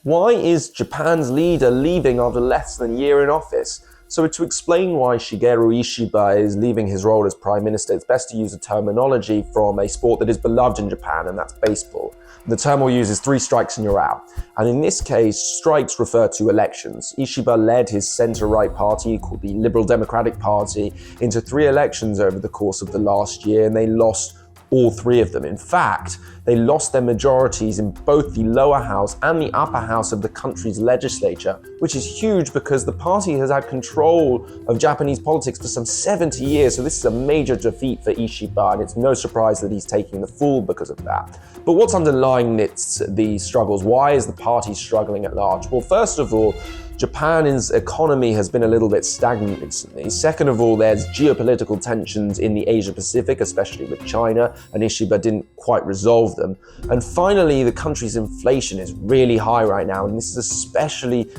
Why is Japan's leader leaving after less than a year in office? So to explain why Shigeru Ishiba is leaving his role as Prime Minister, it's best to use a terminology from a sport that is beloved in Japan, and that's baseball. The term we'll use is 3 strikes and you're out. And in this case, strikes refer to elections. Ishiba led his centre-right party, called the Liberal Democratic Party, into 3 elections over the course of the last year, and they lost all 3 of them. In fact, they lost their majorities in both the lower house and the upper house of the country's legislature, which is huge because the party has had control of Japanese politics for some 70 years. So this is a major defeat for Ishiba, and it's no surprise that he's taking the fall because of that. But what's underlying these struggles? Why is the party struggling at large? Well, first of all, Japan's economy has been a little bit stagnant recently. Second of all, there's geopolitical tensions in the Asia-Pacific, especially with China, and Ishiba didn't quite resolve them. And finally, the country's inflation is really high right now, and this is especially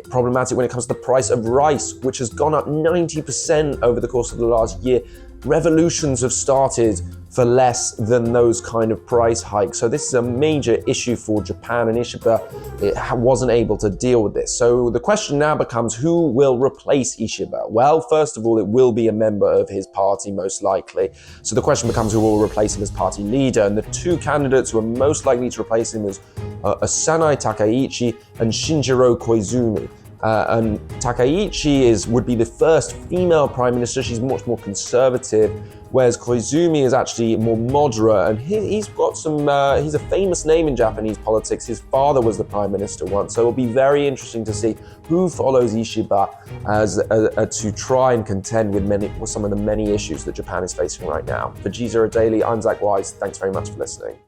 problematic when it comes to the price of rice, which has gone up 90% over the course of the last year. Revolutions have started for less than those kind of price hikes. So this is a major issue for Japan, and Ishiba wasn't able to deal with this. So the question now becomes, who will replace Ishiba? Well, first of all, it will be a member of his party, most likely. So the question becomes, who will replace him as party leader? And the 2 candidates who are most likely to replace him is Asanai Takaichi and Shinjiro Koizumi. And Takaichi would be the first female prime minister. She's much more conservative, whereas Koizumi is actually more moderate, and he's got some, he's a famous name in Japanese politics. His father was the prime minister once, so it'll be very interesting to see who follows Ishiba to try and contend with some of the many issues that Japan is facing right now. For G0 Daily, I'm Zac Weisz. Thanks very much for listening.